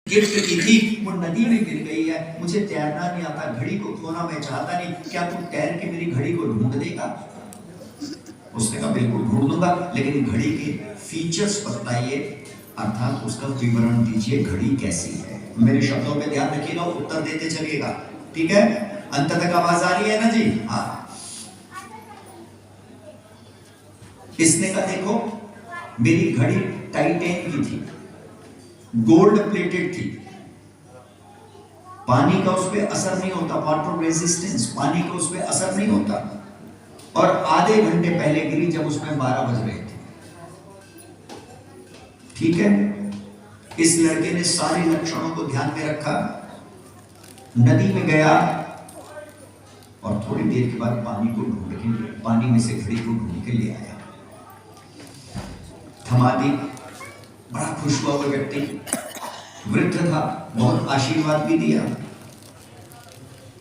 Gift की थी वो नदी में गिर गई है, मुझे तैरना नहीं आता, घड़ी को खोना मैं चाहता नहीं, क्या तुम तैर के मेरी घड़ी को ढूंढ देगा? उसने कहा बिल्कुल ढूंढ दूंगा, लेकिन घड़ी के फीचर्स बताइए, अर्थात उसका विवरण दीजिए, घड़ी कैसी है। मेरे शब्दों पे ध्यान रखिएगा, उत्तर देते चलिएगा, ठीक है? अंत तक आवाज आ रही है ना जी? हाँ। इसने कहा देखो मेरी घड़ी टाइटेन की थी, गोल्ड प्लेटेड थी, पानी का उस पर असर नहीं होता, वाटर रेजिस्टेंस, पानी का उस पर असर नहीं होता, और आधे घंटे पहले गिरी जब उसमें 12 बज रहे थे। ठीक है, इस लड़के ने सारे लक्षणों को ध्यान में रखा, नदी में गया और थोड़ी देर के बाद पानी को ढूंढ के, पानी में से घड़ी को ढूंढ के ले आया, थमा दी। बड़ा खुश हुआ वो व्यक्ति, वृद्ध था, बहुत आशीर्वाद भी दिया।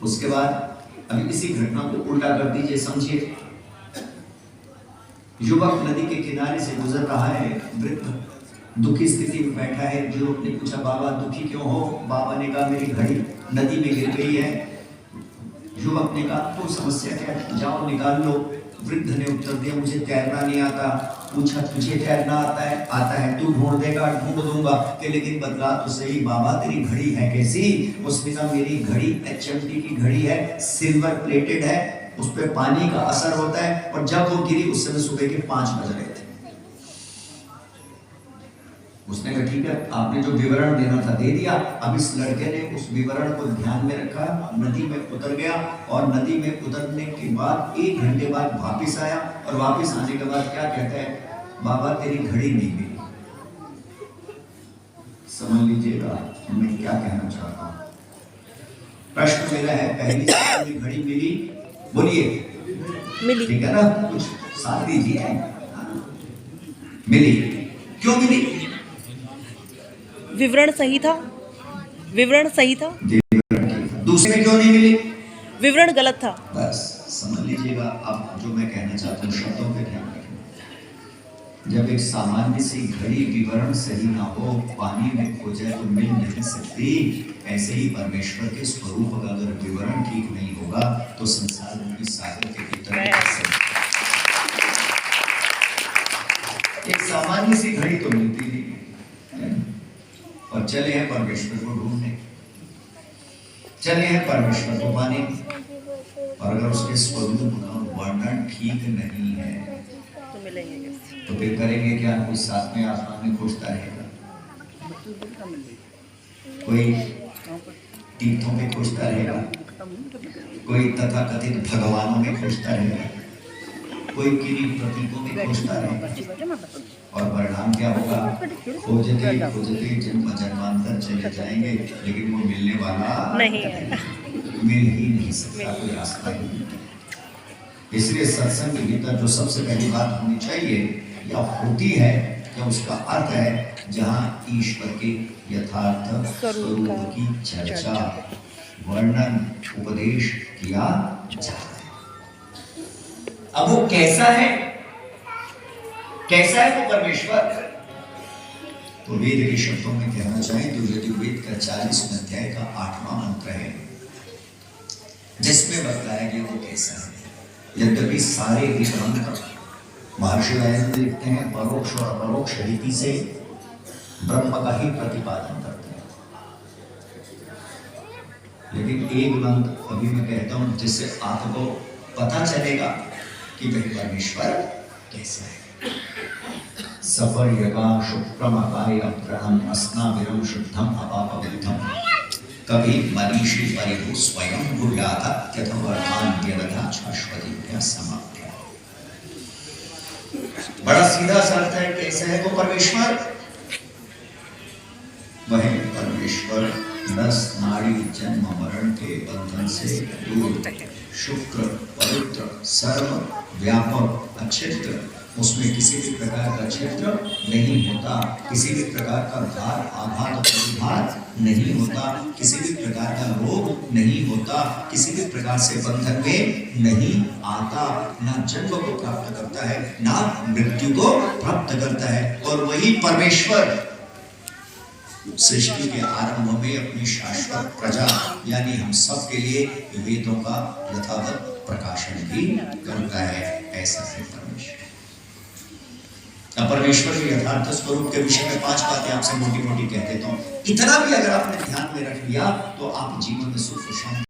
उसके बाद अभी इसी घटना को उल्टा कर दीजिए, समझिए। युवक नदी के किनारे से गुजर रहा है, वृद्ध दुखी स्थिति में बैठा है। युवक ने पूछा बाबा दुखी क्यों हो? बाबा ने कहा मेरी घड़ी नदी में गिर गई है। युवक ने कहा तो समस्या क्या है, जाओ निकाल लो। वृद्ध ने उत्तर दिया मुझे तैरना नहीं आता। पूछा तुझे तैरना आता है? आता है। तू ढूंढ देगा? ढूंढ दूंगा। कि लेकिन बदला तो सही बाबा, तेरी घड़ी है कैसी? उसने कहा मेरी घड़ी HMT की घड़ी है, सिल्वर प्लेटेड है, उस पर पानी का असर होता है, और जब वो गिरी उस समय सुबह के 5 बज रहे थे। उसने कहा ठीक है, आपने जो विवरण देना था दे दिया। अब इस लड़के ने उस विवरण को ध्यान में रखा, नदी में उतर गया, और नदी में उतरने के बाद 1 घंटे बाद वापिस आया, और वापिस आने के बाद क्या कहता है, बाबा तेरी घड़ी नहीं मिली। समझ लीजिएगा मैं क्या कहना चाहता हूं। प्रश्न मेरा है, पहली घड़ी मिली? बोलिए मिली, ठीक है ना? कुछ साथ दीजिए। मिली, क्यों मिली? विवरण सही था, विवरण सही था। दूसरे क्यों नहीं मिली? विवरण गलत था। बस समझ लीजिएगा। अब जो मैं कहना चाहता हूँ शब्दों पे ध्यान रखें। जब एक सामान्य सी घड़ी विवरण सही ना हो, पानी में खो जाए तो मिल नहीं सकती। ऐसे ही परमेश्वर के स्वरूप का अगर विवरण ठीक नहीं होगा तो संसार में सागर के भीतर एक सामान्य सी घड़ी तो मिलती नहीं, और चले हैं परमेश्वर को ढूंढने, चले हैं परमेश्वर को पाने, और अगर उसके स्वरूप का वर्णन ठीक नहीं है तो फिर करेंगे क्या? कोई साथ में आसमान में खोजता रहेगा, कोई तीर्थों में खोजता रहेगा, कोई तथाकथित भगवानों में खोजता रहेगा, कोई किन्हीं प्रतीकों में खोजता रहेगा, और परिणाम क्या होगा? खोजते खोजते जन्म जन्मांतर चले जाएंगे, लेकिन वो मिलने वाला नहीं है, मिल ही नहीं सकता, कोई रास्ता ही नहीं। इसलिए सत्संग के भीतर जो सबसे पहली बात होनी चाहिए या होती है, या उसका अर्थ है जहाँ ईश्वर के यथार्थ स्वरूप की चर्चा, वर्णन, उपदेश किया जाता है। अब वो कैसा है, कैसा है वो परमेश्वर? तो वेद के शब्दों में कहना चाहें तो यजुर्वेद का 40वें अध्याय का 8वां मंत्र है, जिसमें बताया गया वो कैसा है। यद्यपि सारे मंत्र महर्षि दयानंद लिखते हैं परोक्ष और अपरोक्ष रीति से ब्रह्म का ही प्रतिपादन करते हैं, लेकिन एक मंत्र अभी मैं कहता हूं जिससे आपको पता चलेगा कि वह परमेश्वर कैसा है। सफर यगा शुक्रम अपाय अप्रणम अस्नाविरम शुद्धम अपापविद्धम कभी मनीषी परिभू स्वयं भूयाता यथावर्थान व्यवधा शाश्वती समाप्य। बड़ा सीधा सा अर्थ है, कैसा है वो परमेश्वर? वह परमेश्वर नस नाड़ी जन्म मरण के बंधन से दूर, शुक्र पवित्र सर्व व्यापक अक्षेत्र, उसमें किसी भी प्रकार का क्षेत्र नहीं होता, किसी भी प्रकार का भार आघात प्रतिभार नहीं होता, किसी भी प्रकार का रोग नहीं होता, किसी भी प्रकार से बंधन में नहीं आता, ना जन्म को प्राप्त करता है ना मृत्यु को प्राप्त करता है। और वही परमेश्वर सृष्टि के आरंभ में अपनी शाश्वत प्रजा यानी हम सब के लिए वेदों का यथावत प्रकाशन भी करता है। ऐसा है परमेश्वर। अब परमेश्वर के यथार्थ स्वरूप के विषय में 5 बातें आपसे मोटी मोटी कह देता हूं। इतना भी अगर आपने ध्यान में रख लिया तो आप जीवन में सुख शांति